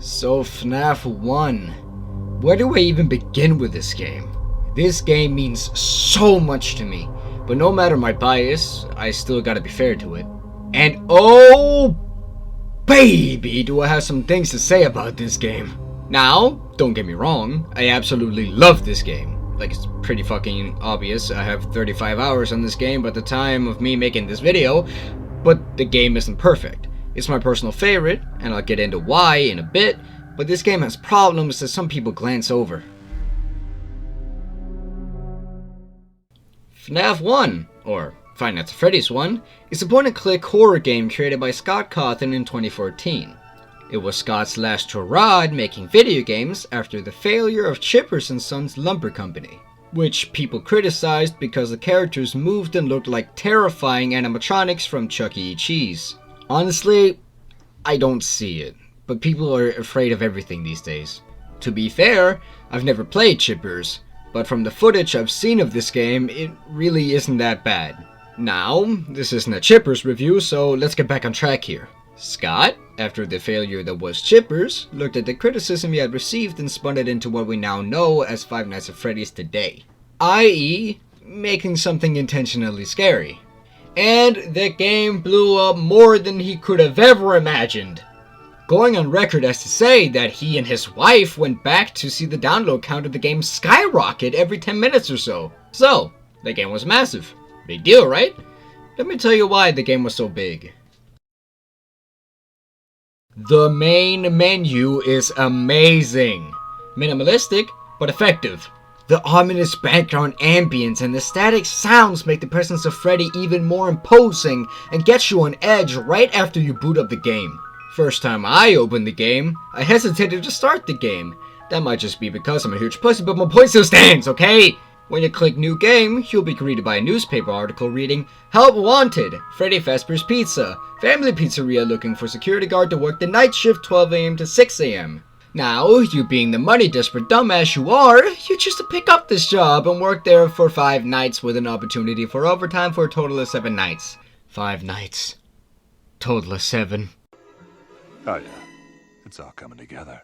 So FNaF 1. Where do I even begin with this game? This game means so much to me, but no matter my bias, I still gotta be fair to it. And oh baby, do I have some things to say about this game. Now, don't get me wrong, I absolutely love this game. Like, it's pretty fucking obvious. I have 35 hours on this game by the time of me making this video, but the game isn't perfect. It's my personal favorite, and I'll get into why in a bit, but this game has problems that some people glance over. FNaF 1, or Five Nights at Freddy's 1, is a point-and-click horror game created by Scott Cawthon in 2014. It was Scott's last hurrah at making video games after the failure of Chicas & Sons Lumber Company, which people criticized because the characters moved and looked like terrifying animatronics from Chuck E. Cheese. Honestly, I don't see it, but people are afraid of everything these days. To be fair, I've never played Chicas, but from the footage I've seen of this game, it really isn't that bad. Now, this isn't a Chicas review, so let's get back on track here. Scott, after the failure that was Chicas, looked at the criticism he had received and spun it into what we now know as Five Nights at Freddy's today, i.e., making something intentionally scary. And the game blew up more than he could have ever imagined. Going on record as to say that he and his wife went back to see the download count of the game skyrocket every 10 minutes or so. So, the game was massive. Big deal, right? Let me tell you why the game was so big. The main menu is amazing. Minimalistic, but effective. The ominous background ambience and the static sounds make the presence of Freddy even more imposing and gets you on edge right after you boot up the game. First time I opened the game, I hesitated to start the game. That might just be because I'm a huge pussy, but my point still stands, okay? When you click new game, you'll be greeted by a newspaper article reading, "Help wanted! Freddy Fazbear's Pizza. Family pizzeria looking for security guard to work the night shift 12 AM to 6 AM. Now, you being the money-desperate dumbass you are, you choose to pick up this job and work there for 5 nights with an opportunity for overtime for a total of 7 nights. 5 nights. Total of 7. Oh yeah, it's all coming together.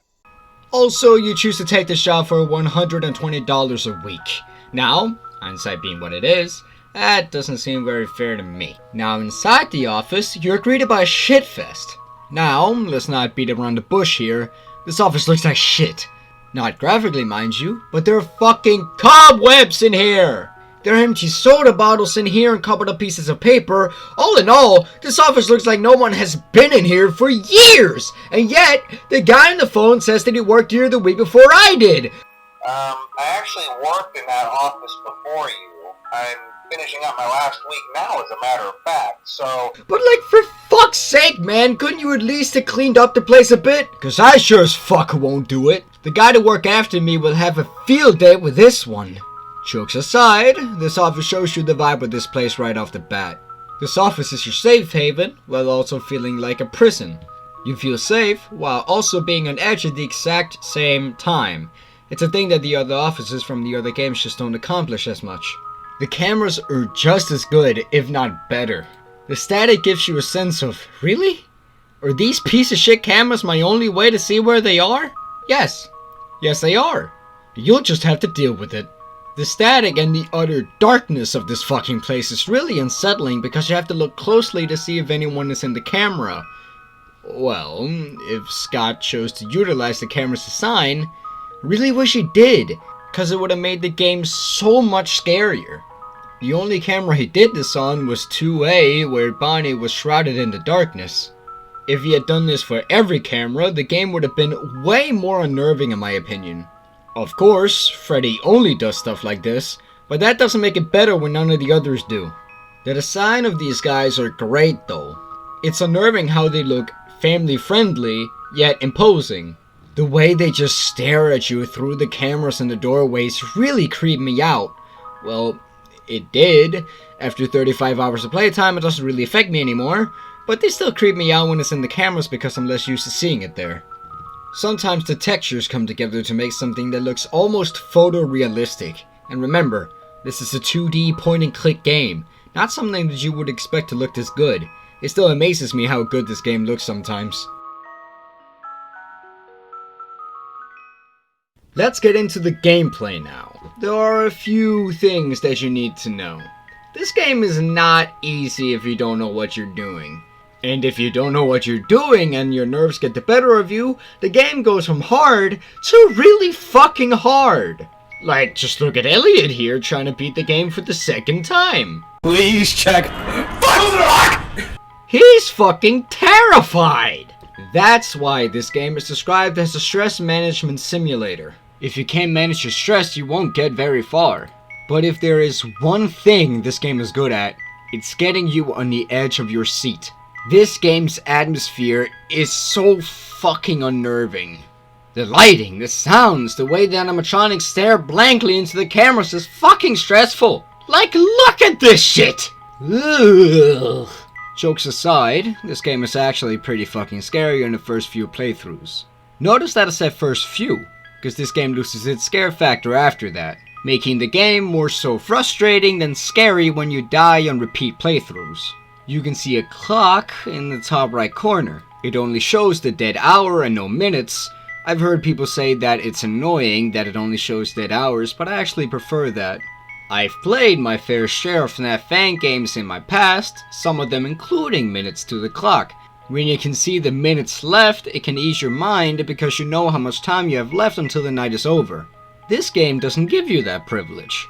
Also, you choose to take this job for $120 a week. Now, hindsight being what it is, that doesn't seem very fair to me. Now, inside the office, you're greeted by a shitfest. Now, let's not beat around the bush here. This office looks like shit. Not graphically, mind you, but there are fucking cobwebs in here! There are empty soda bottles in here and coupled up pieces of paper. All in all, this office looks like no one has been in here for years! And yet, the guy on the phone says that he worked here the week before I did! I actually worked in that office before you. I'm finishing up my last week now, as a matter of fact, so... But like, for fuck's sake, man, couldn't you at least have cleaned up the place a bit? Cause I sure as fuck won't do it. The guy to work after me will have a field day with this one. Jokes aside, this office shows you the vibe of this place right off the bat. This office is your safe haven, while also feeling like a prison. You feel safe, while also being on edge at the exact same time. It's a thing that the other offices from the other games just don't accomplish as much. The cameras are just as good, if not better. The static gives you a sense of, really? Are these piece of shit cameras my only way to see where they are? Yes. Yes, they are. You'll just have to deal with it. The static and the utter darkness of this fucking place is really unsettling because you have to look closely to see if anyone is in the camera. Well, if Scott chose to utilize the camera's design, really wish he did, cause it would have made the game so much scarier. The only camera he did this on was 2A, where Bonnie was shrouded in the darkness. If he had done this for every camera, the game would have been way more unnerving in my opinion. Of course, Freddy only does stuff like this, but that doesn't make it better when none of the others do. The design of these guys are great though. It's unnerving how they look family friendly, yet imposing. The way they just stare at you through the cameras and the doorways really creep me out. Well, it did. After 35 hours of playtime, it doesn't really affect me anymore, but they still creep me out when it's in the cameras because I'm less used to seeing it there. Sometimes the textures come together to make something that looks almost photorealistic. And remember, this is a 2D point-and-click game, not something that you would expect to look this good. It still amazes me how good this game looks sometimes. Let's get into the gameplay now. There are a few things that you need to know. This game is not easy if you don't know what you're doing. And if you don't know what you're doing and your nerves get the better of you, the game goes from hard to really fucking hard. Like, just look at Elliot here trying to beat the game for the second time. Please check. Fuck! He's fucking terrified! That's why this game is described as a stress management simulator. If you can't manage your stress, you won't get very far. But if there is one thing this game is good at, it's getting you on the edge of your seat. This game's atmosphere is so fucking unnerving. The lighting, the sounds, the way the animatronics stare blankly into the cameras is fucking stressful. Like, look at this shit! Ugh. Jokes aside, this game is actually pretty fucking scary in the first few playthroughs. Notice that I said first few, because this game loses its scare factor after that, making the game more so frustrating than scary when you die on repeat playthroughs. You can see a clock in the top right corner. It only shows the dead hour and no minutes. I've heard people say that it's annoying that it only shows dead hours, but I actually prefer that. I've played my fair share of FNaF fan games in my past, some of them including minutes to the clock. When you can see the minutes left, it can ease your mind because you know how much time you have left until the night is over. This game doesn't give you that privilege.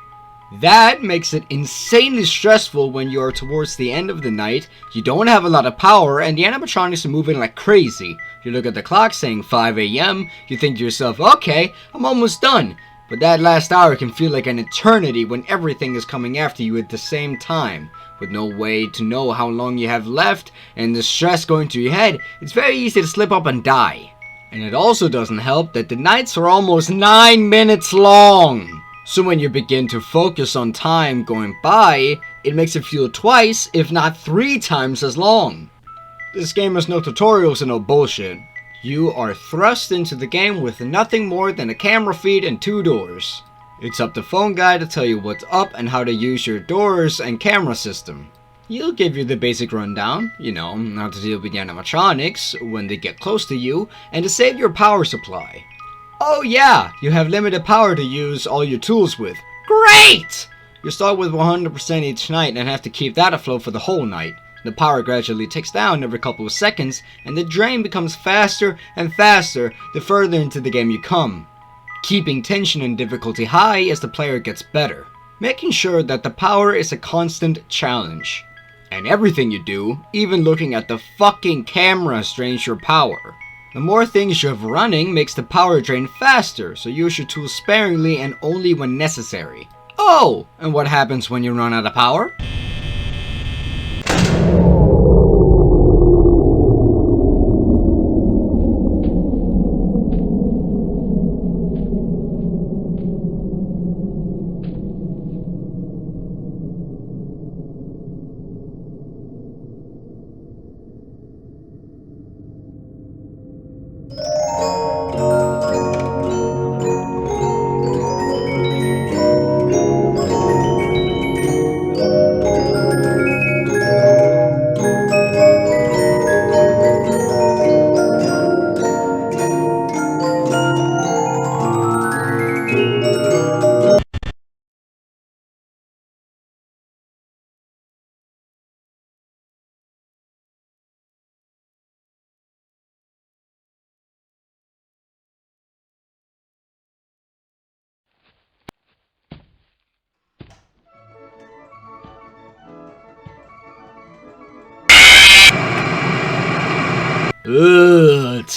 That makes it insanely stressful when you are towards the end of the night, you don't have a lot of power, and the animatronics are moving like crazy. You look at the clock saying 5 AM, you think to yourself, okay, I'm almost done. But that last hour can feel like an eternity when everything is coming after you at the same time. With no way to know how long you have left, and the stress going to your head, it's very easy to slip up and die. And it also doesn't help that the nights are almost 9 minutes long. So when you begin to focus on time going by, it makes it feel twice, if not 3 times as long. This game has no tutorials and no bullshit. You are thrust into the game with nothing more than a camera feed and 2 doors. It's up to phone guy to tell you what's up and how to use your doors and camera system. He'll give you the basic rundown, you know, how to deal with the animatronics when they get close to you, and to save your power supply. Oh yeah, you have limited power to use all your tools with. Great! You start with 100% each night and have to keep that afloat for the whole night. The power gradually ticks down every couple of seconds, and the drain becomes faster and faster the further into the game you come. Keeping tension and difficulty high as the player gets better. Making sure that the power is a constant challenge. And everything you do, even looking at the fucking camera, drains your power. The more things you have running makes the power drain faster, so use your tools sparingly and only when necessary. Oh, and what happens when you run out of power?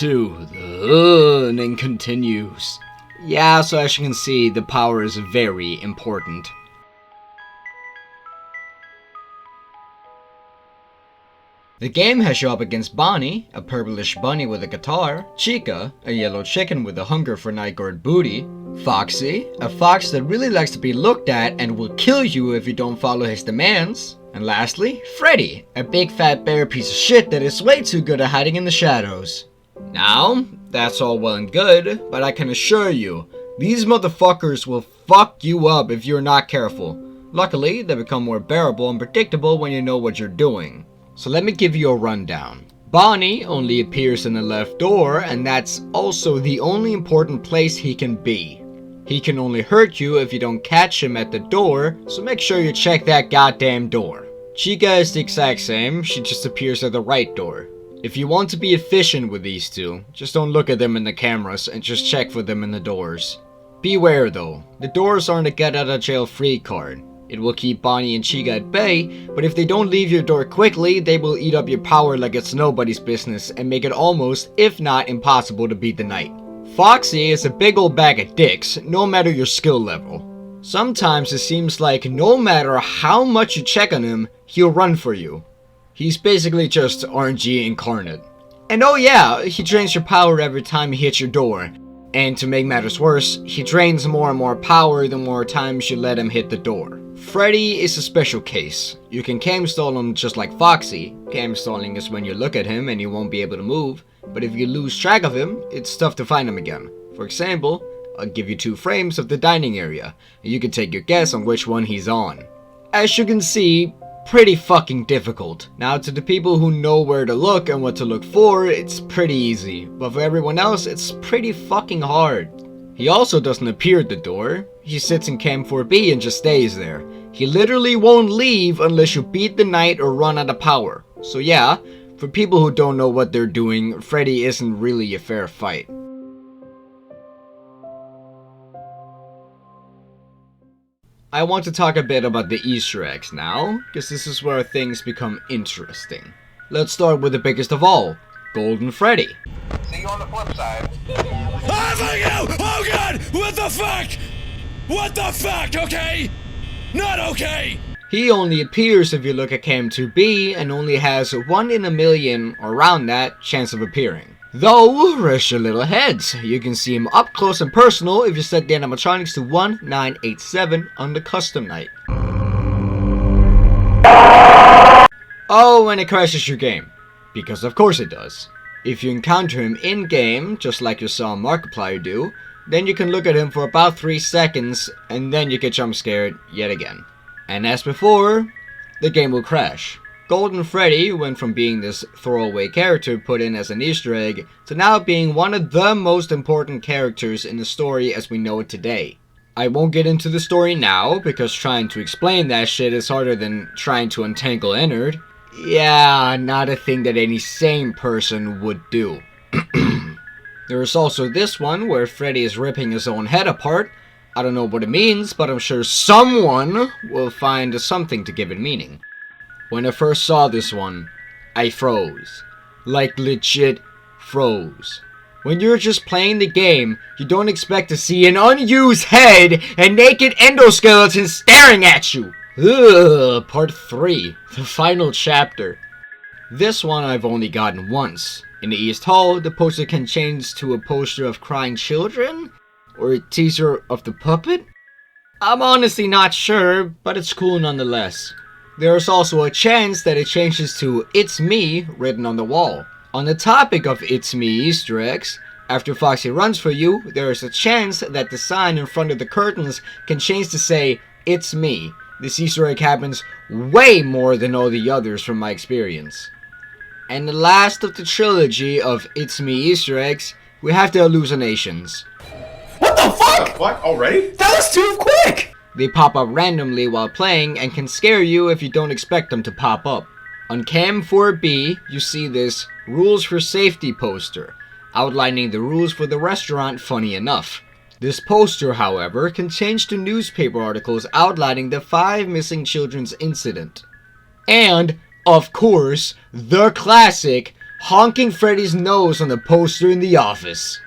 And then continues. Yeah, so as you can see, the power is very important. The game has you up against Bonnie, a purplish bunny with a guitar, Chica, a yellow chicken with a hunger for night-guard booty, Foxy, a fox that really likes to be looked at and will kill you if you don't follow his demands, and lastly, Freddy, a big fat bear piece of shit that is way too good at hiding in the shadows. Now, that's all well and good, but I can assure you, these motherfuckers will fuck you up if you're not careful. Luckily, they become more bearable and predictable when you know what you're doing. So let me give you a rundown. Bonnie only appears in the left door, and that's also the only important place he can be. He can only hurt you if you don't catch him at the door, so make sure you check that goddamn door. Chica is the exact same, she just appears at the right door. If you want to be efficient with these two, just don't look at them in the cameras and just check for them in the doors. Beware though, the doors aren't a get out of jail free card. It will keep Bonnie and Chica at bay, but if they don't leave your door quickly, they will eat up your power like it's nobody's business and make it almost, if not impossible, to beat the night. Foxy is a big old bag of dicks, no matter your skill level. Sometimes it seems like no matter how much you check on him, he'll run for you. He's basically just RNG incarnate. And oh yeah, he drains your power every time he hits your door. And to make matters worse, he drains more and more power the more times you let him hit the door. Freddy is a special case. You can cam stall him just like Foxy. Cam stalling is when you look at him and you won't be able to move. But if you lose track of him, it's tough to find him again. For example, I'll give you 2 frames of the dining area, and you can take your guess on which one he's on. As you can see, pretty fucking difficult. Now to the people who know where to look and what to look for, it's pretty easy. But for everyone else, it's pretty fucking hard. He also doesn't appear at the door. He sits in Cam 4B and just stays there. He literally won't leave unless you beat the night or run out of power. So yeah, for people who don't know what they're doing, Freddy isn't really a fair fight. I want to talk a bit about the Easter eggs now, because this is where things become interesting. Let's start with the biggest of all, Golden Freddy. See you on the flip side. Ah, fuck you! Oh god! What the fuck? What the fuck, okay? Not okay! He only appears if you look at Cam 2B and only has 1 in a million, or around that, chance of appearing. Though, rest your little heads, you can see him up close and personal if you set the animatronics to 1987 on the custom night. Oh, and it crashes your game. Because of course it does. If you encounter him in-game, just like you saw Markiplier do, then you can look at him for about 3 seconds, and then you get jump scared yet again. And as before, the game will crash. Golden Freddy went from being this throwaway character put in as an Easter egg, to now being one of the most important characters in the story as we know it today. I won't get into the story now, because trying to explain that shit is harder than trying to untangle Ennard. Yeah, not a thing that any sane person would do. There is also this one where Freddy is ripping his own head apart. I don't know what it means, but I'm sure someone will find something to give it meaning. When I first saw this one, I froze. Like legit froze. When you're just playing the game, you don't expect to see an unused head and naked endoskeleton staring at you. Ugh, part 3, the final chapter. This one I've only gotten once. In the East Hall, the poster can change to a poster of crying children? Or a teaser of the puppet? I'm honestly not sure, but it's cool nonetheless. There is also a chance that it changes to "It's me" written on the wall. On the topic of "It's me" Easter eggs, after Foxy runs for you, there is a chance that the sign in front of the curtains can change to say "It's me." This Easter egg happens way more than all the others from my experience. And the last of the trilogy of "It's me" Easter eggs, we have the hallucinations. What the fuck? What? Already? That was too quick! They pop up randomly while playing and can scare you if you don't expect them to pop up. On Cam 4B, you see this "Rules for Safety" poster, outlining the rules for the restaurant funny enough. This poster, however, can change to newspaper articles outlining the 5 missing children's incident. And, of course, the classic, honking Freddy's nose on the poster in the office.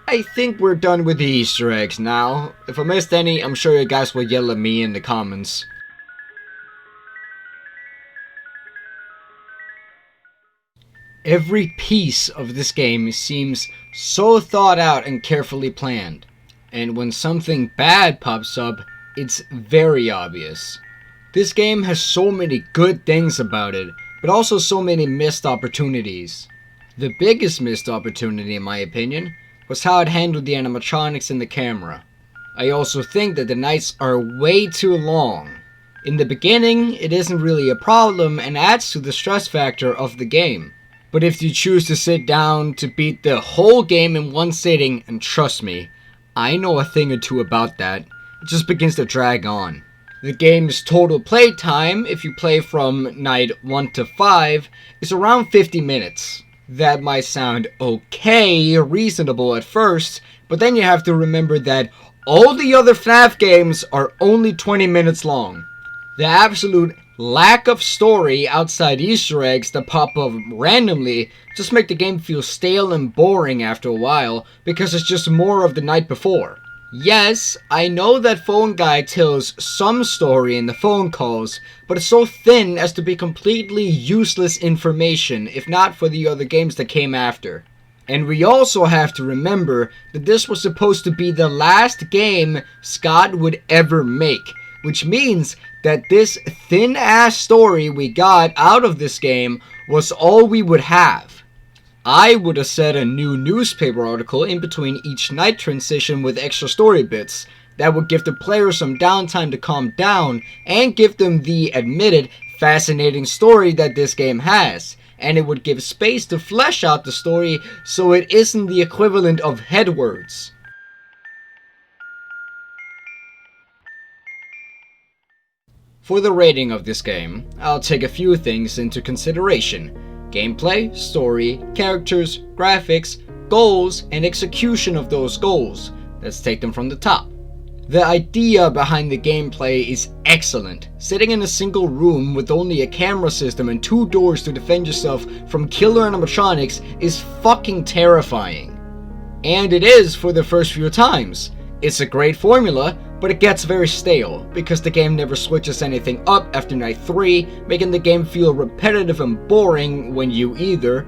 I think we're done with the Easter eggs now. If I missed any, I'm sure you guys will yell at me in the comments. Every piece of this game seems so thought out and carefully planned. And when something bad pops up, it's very obvious. This game has so many good things about it, but also so many missed opportunities. The biggest missed opportunity, in my opinion, was how it handled the animatronics and the camera. I also think that the nights are way too long. In the beginning, it isn't really a problem and adds to the stress factor of the game. But if you choose to sit down to beat the whole game in one sitting, and trust me, I know a thing or two about that, it just begins to drag on. The game's total playtime, if you play from night 1 to 5, is around 50 minutes. That might sound okay, reasonable at first, but then you have to remember that all the other FNaF games are only 20 minutes long. The absolute lack of story outside Easter eggs that pop up randomly just make the game feel stale and boring after a while because it's just more of the night before. Yes, I know that phone guy tells some story in the phone calls, but it's so thin as to be completely useless information if not for the other games that came after. And we also have to remember that this was supposed to be the last game Scott would ever make, which means that this thin-ass story we got out of this game was all we would have. I would have set a new newspaper article in between each night transition with extra story bits that would give the players some downtime to calm down and give them the admitted fascinating story that this game has, and it would give space to flesh out the story so it isn't the equivalent of headwords. For the rating of this game, I'll take a few things into consideration: gameplay, story, characters, graphics, goals, and execution of those goals. Let's take them from the top. The idea behind the gameplay is excellent. Sitting in a single room with only a camera system and 2 doors to defend yourself from killer animatronics is fucking terrifying. And it is for the first few times. It's a great formula, but it gets very stale, because the game never switches anything up after night 3, making the game feel repetitive and boring when you either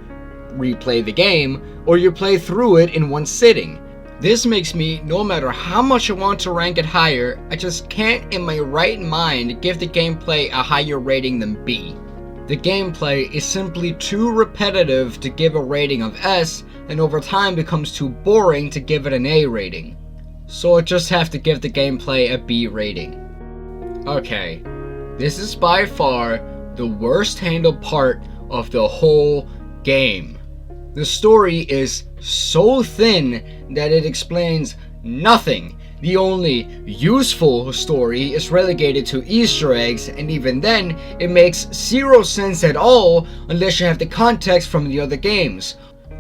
replay the game, or you play through it in one sitting. This makes me, no matter how much I want to rank it higher, I just can't in my right mind give the gameplay a higher rating than B. The gameplay is simply too repetitive to give a rating of S, and over time becomes too boring to give it an A rating. So I just have to give the gameplay a B rating. Okay, this is by far the worst handled part of the whole game. The story is so thin that it explains nothing. The only useful story is relegated to Easter eggs, and even then, it makes zero sense at all unless you have the context from the other games.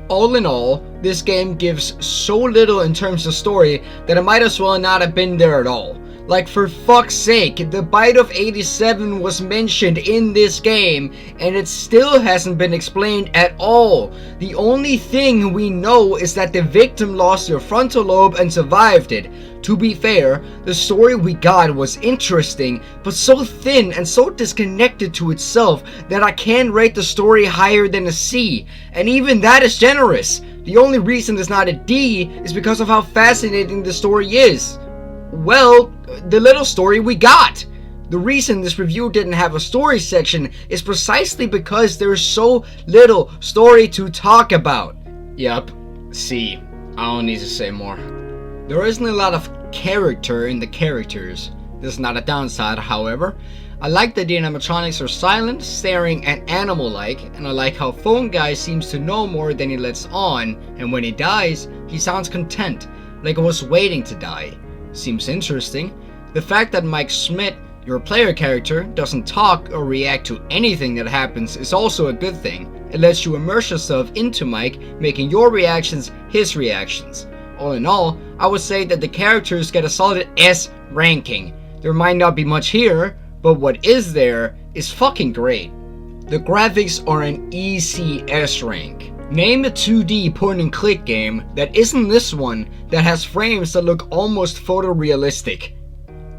All in all, this game gives so little in terms of story that it might as well not have been there at all. Like, for fuck's sake, the bite of 87 was mentioned in this game, and it still hasn't been explained at all. The only thing we know is that the victim lost their frontal lobe and survived it. To be fair, the story we got was interesting, but so thin and so disconnected to itself that I can't rate the story higher than a C, and even that is generous. The only reason it's not a D is because of how fascinating the story is. Well, the little story we got. The reason this review didn't have a story section is precisely because there's so little story to talk about. Yep, C. I don't need to say more. There isn't a lot of character in the characters. This is not a downside, however. I like that the animatronics are silent, staring, and animal-like, and I like how Phone Guy seems to know more than he lets on, and when he dies, he sounds content, like he was waiting to die. Seems interesting. The fact that Mike Schmidt, your player character, doesn't talk or react to anything that happens is also a good thing. It lets you immerse yourself into Mike, making your reactions his reactions. All in all, I would say that the characters get a solid S ranking. There might not be much here, but what is there is fucking great. The graphics are an easy S rank. Name a 2D point and click game that isn't this one that has frames that look almost photorealistic.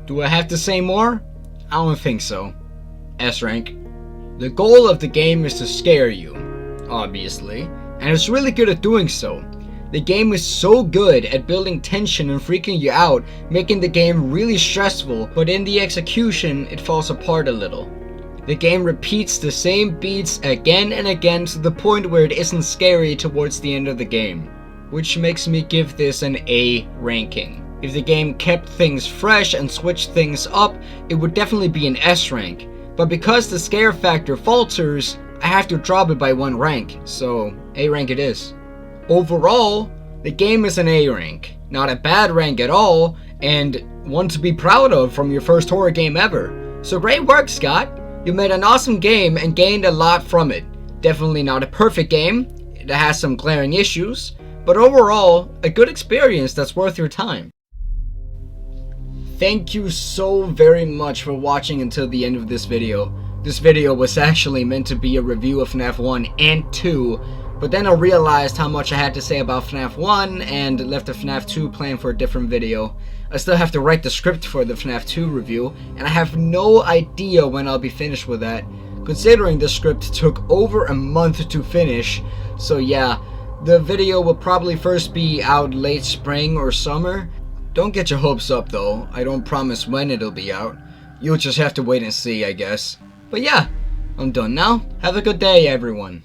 Do I have to say more? I don't think so. S rank. The goal of the game is to scare you, obviously, and it's really good at doing so. The game is so good at building tension and freaking you out, making the game really stressful, but in the execution it falls apart a little. The game repeats the same beats again and again to the point where it isn't scary towards the end of the game, which makes me give this an A ranking. If the game kept things fresh and switched things up, it would definitely be an S rank, but because the scare factor falters, I I have to drop it by 1 rank, so A rank it is. Overall, the game is an A rank, not a bad rank at all, and one to be proud of from your first horror game ever. So great work, Scott! You made an awesome game and gained a lot from it. Definitely not a perfect game, it has some glaring issues, but overall, a good experience that's worth your time. Thank you so very much for watching until the end of this video. This video was actually meant to be a review of FNaF 1 and 2, but then I realized how much I had to say about FNaF 1 and left the FNaF 2 plan for a different video. I still have to write the script for the FNaF 2 review, and I have no idea when I'll be finished with that, considering the script took over a month to finish. So yeah, the video will probably first be out late spring or summer. Don't get your hopes up though, I don't promise when it'll be out. You'll just have to wait and see, I guess. But yeah, I'm done now. Have a good day, everyone.